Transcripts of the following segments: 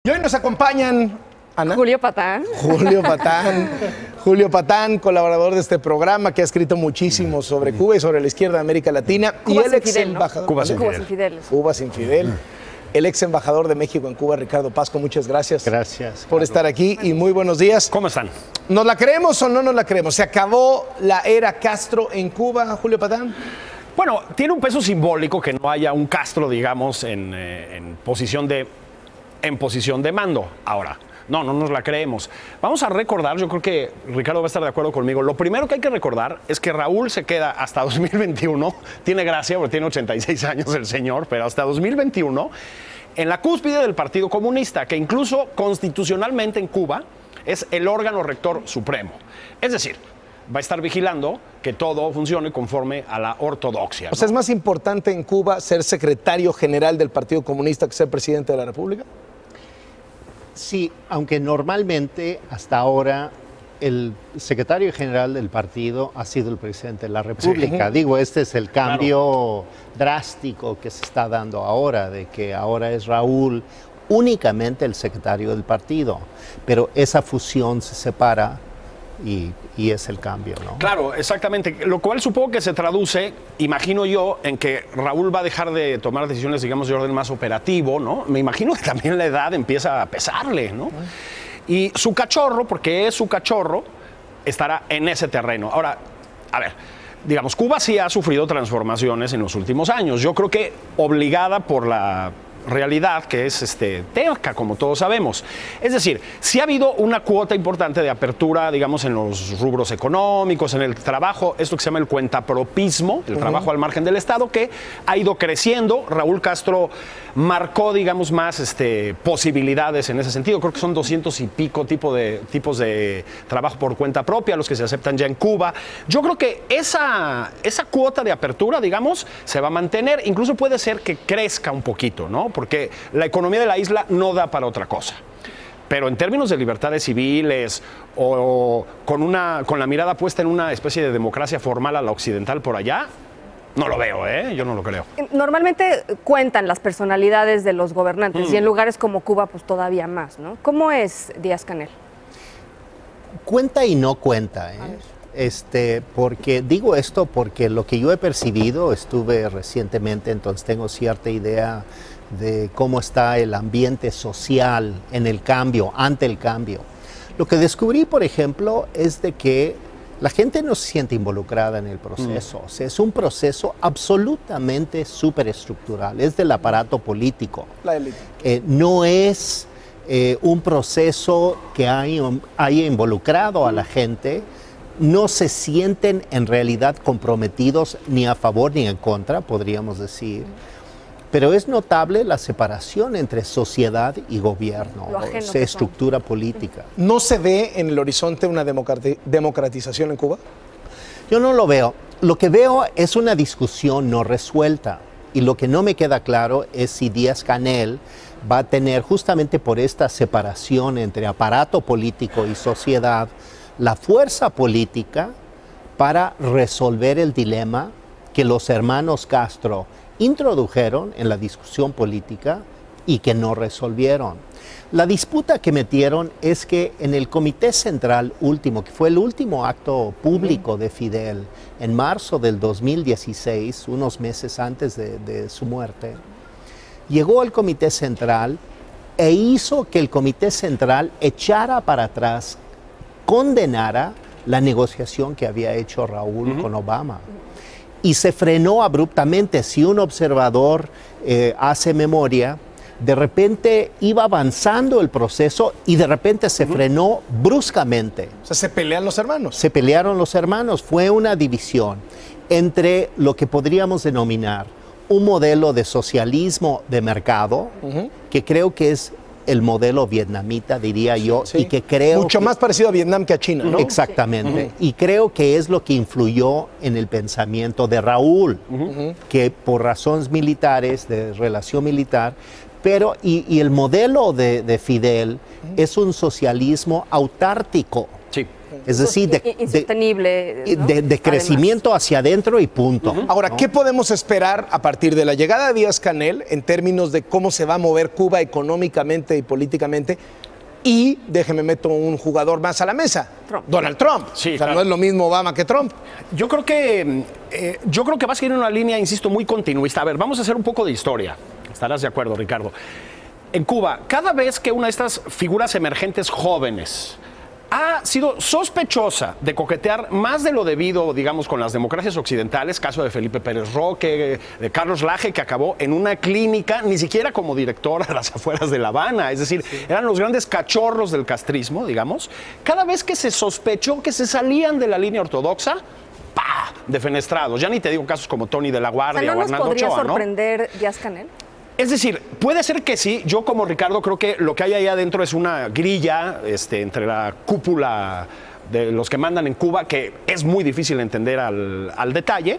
Y hoy nos acompañan Ana. Julio Patán. Julio Patán, colaborador de este programa que ha escrito muchísimo sobre Cuba y sobre la izquierda de América Latina. Cuba y el ex embajador. Cuba sin Fidel. Cuba sin Fidel. El ex embajador de México en Cuba, Ricardo Pasco, muchas gracias. Gracias por estar aquí y muy buenos días. ¿Cómo están? ¿Nos la creemos o no nos la creemos? ¿Se acabó la era Castro en Cuba, Julio Patán? Bueno, tiene un peso simbólico que no haya un Castro, digamos, en posición de mando ahora. No nos la creemos. Vamos a recordar, yo creo que Ricardo va a estar de acuerdo conmigo. Lo primero que hay que recordar es que Raúl se queda hasta 2021. Tiene gracia porque tiene 86 años el señor, pero hasta 2021 en la cúspide del Partido Comunista, que incluso constitucionalmente en Cuba es el órgano rector supremo. Es decir, va a estar vigilando que todo funcione conforme a la ortodoxia, ¿no? O sea, ¿es más importante en Cuba ser secretario general del Partido Comunista que ser presidente de la República? Sí, aunque normalmente hasta ahora el secretario general del partido ha sido el presidente de la República. Sí. Digo, este es el cambio drástico que se está dando ahora, de que ahora es Raúl únicamente el secretario del partido, pero esa fusión se separa y es el cambio, ¿no? Claro, exactamente, lo cual supongo que se traduce, imagino yo, en que Raúl va a dejar de tomar decisiones, digamos, de orden más operativo, ¿no? Me imagino que también la edad empieza a pesarle, ¿no? Y su cachorro, porque es su cachorro, estará en ese terreno. Ahora, a ver, digamos, Cuba sí ha sufrido transformaciones en los últimos años. Yo creo que obligada por la realidad que es terca, como todos sabemos. Es decir, sí ha habido una cuota importante de apertura, digamos, en los rubros económicos, en el trabajo, esto que se llama el cuentapropismo, el trabajo al margen del Estado, que ha ido creciendo. Raúl Castro marcó, digamos, más posibilidades en ese sentido. Creo que son 200 y pico tipos de trabajo por cuenta propia, los que se aceptan ya en Cuba. Yo creo que esa cuota de apertura, digamos, se va a mantener. Incluso puede ser que crezca un poquito, ¿no? Porque la economía de la isla no da para otra cosa. Pero en términos de libertades civiles o con la mirada puesta en una especie de democracia formal a la occidental por allá, no lo veo, yo no lo creo. Normalmente cuentan las personalidades de los gobernantes y en lugares como Cuba pues todavía más, ¿no? ¿Cómo es Díaz-Canel? Cuenta y no cuenta, porque digo esto porque lo que yo he percibido, estuve recientemente, entonces tengo cierta idea de cómo está el ambiente social en el cambio, ante el cambio. Lo que descubrí, por ejemplo, es de que la gente no se siente involucrada en el proceso. O sea, es un proceso absolutamente superestructural, es del aparato político. La élite. No es un proceso que haya involucrado a la gente. No se sienten en realidad comprometidos ni a favor ni en contra, podríamos decir. Pero es notable la separación entre sociedad y gobierno, estructura política. ¿No se ve en el horizonte una democratización en Cuba? Yo no lo veo. Lo que veo es una discusión no resuelta. Y lo que no me queda claro es si Díaz-Canel va a tener, justamente por esta separación entre aparato político y sociedad, la fuerza política para resolver el dilema que los hermanos Castro introdujeron en la discusión política y que no resolvieron. La disputa que metieron es que en el Comité Central último, que fue el último acto público de Fidel, en marzo del 2016, unos meses antes de su muerte, llegó al Comité Central e hizo que el Comité Central echara para atrás, condenara la negociación que había hecho Raúl con Obama. Y se frenó abruptamente. Si un observador hace memoria, de repente iba avanzando el proceso y de repente se frenó bruscamente. O sea, se pelean los hermanos. Se pelearon los hermanos. Fue una división entre lo que podríamos denominar un modelo de socialismo de mercado, que creo que es el modelo vietnamita, diría yo, y que creo... Mucho más parecido a Vietnam que a China, ¿no? Exactamente. Y creo que es lo que influyó en el pensamiento de Raúl, que por razones militares, de relación militar, pero y el modelo de Fidel es un socialismo autártico. Sí. Es decir, insostenible, ¿no? de crecimiento hacia adentro y punto. Ahora, ¿qué podemos esperar a partir de la llegada de Díaz-Canel en términos de cómo se va a mover Cuba económicamente y políticamente? Y, déjeme meto un jugador más a la mesa, Donald Trump. Sí, o sea, claro. no es lo mismo Obama que Trump. Yo creo que va a seguir en una línea, insisto, muy continuista. A ver, vamos a hacer un poco de historia. Estarás de acuerdo, Ricardo. En Cuba, cada vez que una de estas figuras emergentes jóvenes ha sido sospechosa de coquetear más de lo debido, digamos, con las democracias occidentales, caso de Felipe Pérez Roque, de Carlos Laje, que acabó en una clínica, ni siquiera como director a las afueras de La Habana, es decir, eran los grandes cachorros del castrismo, digamos. Cada vez que se sospechó que se salían de la línea ortodoxa, ¡pah!, defenestrados. Ya ni te digo casos como Tony de la Guardia o Hernando podría Ochoa, ¿no? sorprender Díaz-Canel? Es decir, puede ser que sí. Yo como Ricardo creo que lo que hay ahí adentro es una grilla entre la cúpula de los que mandan en Cuba, que es muy difícil entender al detalle,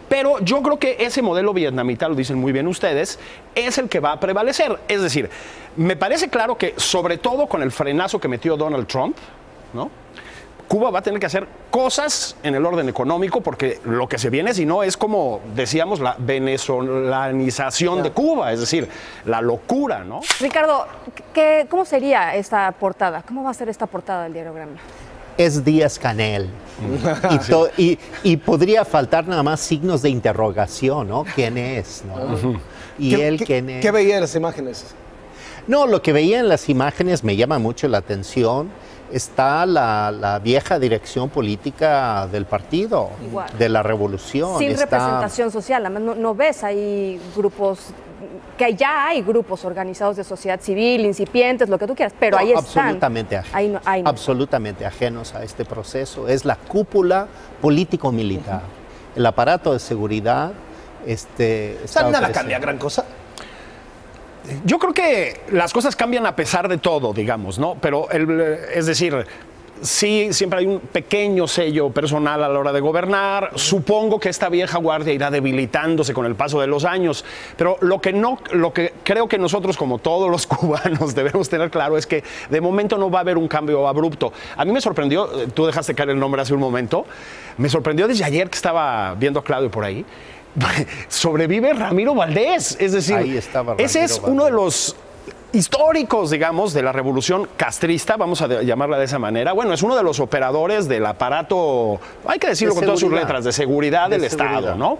pero yo creo que ese modelo vietnamita, lo dicen muy bien ustedes, es el que va a prevalecer. Es decir, me parece claro que sobre todo con el frenazo que metió Donald Trump, ¿no?, Cuba va a tener que hacer cosas en el orden económico, porque lo que se viene, si no, es como decíamos, la venezolanización de Cuba, es decir, la locura, ¿no? Ricardo, ¿cómo sería esta portada? ¿Cómo va a ser esta portada del diario Gremio? Es Díaz-Canel. Y podría faltar nada más signos de interrogación, ¿no? ¿Quién es? ¿No? ¿Y él quién es? ¿Qué veía en las imágenes? No, lo que veía en las imágenes me llama mucho la atención. Está la vieja dirección política del partido, Igual. de la revolución. Sin Está... representación social, además no ves ahí grupos, que ya hay grupos organizados de sociedad civil, incipientes, lo que tú quieras, pero No, ahí están. absolutamente ajenos. Ahí no. Absolutamente ajenos a este proceso. Es la cúpula político-militar. El aparato de seguridad está Nada cambia gran cosa. Yo creo que las cosas cambian a pesar de todo, digamos, ¿no? Pero, es decir, sí, siempre hay un pequeño sello personal a la hora de gobernar. Supongo que esta vieja guardia irá debilitándose con el paso de los años. Pero lo que creo que nosotros, como todos los cubanos, debemos tener claro es que de momento no va a haber un cambio abrupto. A mí me sorprendió, tú dejaste caer el nombre hace un momento, me sorprendió desde ayer que estaba viendo a Claudio por ahí. Sobrevive Ramiro Valdés, es decir, Ahí estaba Ramiro ese es Valdés. uno de los históricos, digamos, de la revolución castrista, vamos a llamarla de esa manera. Bueno, es uno de los operadores del aparato, hay que decirlo De con todas sus seguridad. letras, de seguridad del seguridad. Estado, ¿no?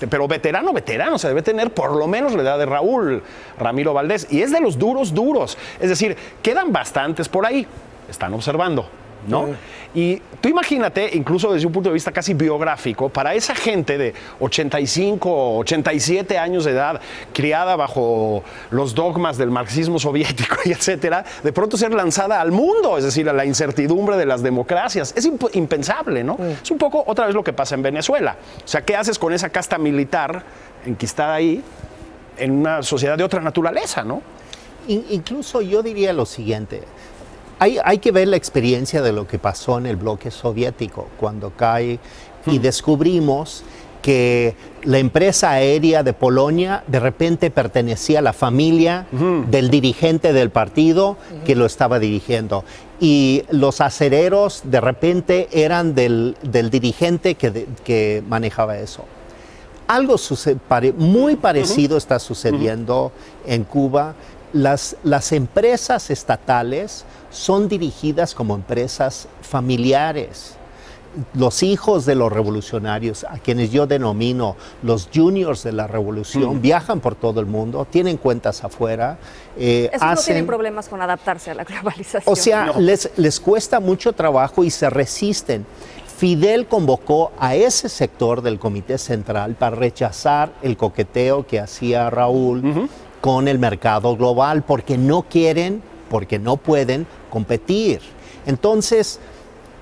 Pero veterano, o sea, debe tener por lo menos la edad de Raúl Ramiro Valdés, y es de los duros. Es decir, quedan bastantes por ahí, están observando, ¿no? Y tú imagínate, incluso desde un punto de vista casi biográfico, para esa gente de 85, 87 años de edad, criada bajo los dogmas del marxismo soviético y etcétera, de pronto ser lanzada al mundo, es decir, a la incertidumbre de las democracias, es impensable, ¿no? Es un poco otra vez lo que pasa en Venezuela. O sea, ¿qué haces con esa casta militar enquistada ahí en una sociedad de otra naturaleza, ¿no? Incluso yo diría lo siguiente. Hay que ver la experiencia de lo que pasó en el bloque soviético cuando cae y descubrimos que la empresa aérea de Polonia de repente pertenecía a la familia del dirigente del partido que lo estaba dirigiendo. Y los acereros de repente eran del dirigente que manejaba eso. Algo muy parecido está sucediendo en Cuba. Las empresas estatales son dirigidas como empresas familiares. Los hijos de los revolucionarios, a quienes yo denomino los juniors de la revolución, viajan por todo el mundo, tienen cuentas afuera. Esos no tienen problemas con adaptarse a la globalización. O sea, les cuesta mucho trabajo y se resisten. Fidel convocó a ese sector del Comité Central para rechazar el coqueteo que hacía Raúl con el mercado global, porque no quieren, porque no pueden competir. Entonces,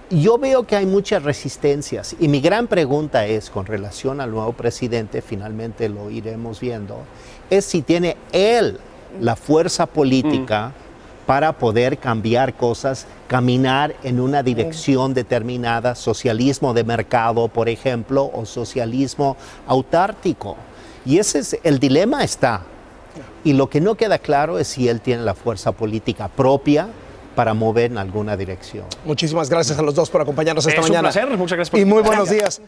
yo veo que hay muchas resistencias y mi gran pregunta es, con relación al nuevo presidente, finalmente lo iremos viendo, es si tiene él la fuerza política para poder cambiar cosas, caminar en una dirección determinada, socialismo de mercado, por ejemplo, o socialismo autárquico. Y ese es el dilema está. Y lo que no queda claro es si él tiene la fuerza política propia para mover en alguna dirección. Muchísimas gracias a los dos por acompañarnos esta mañana. Es un placer, muchas gracias por Y muy buenos días.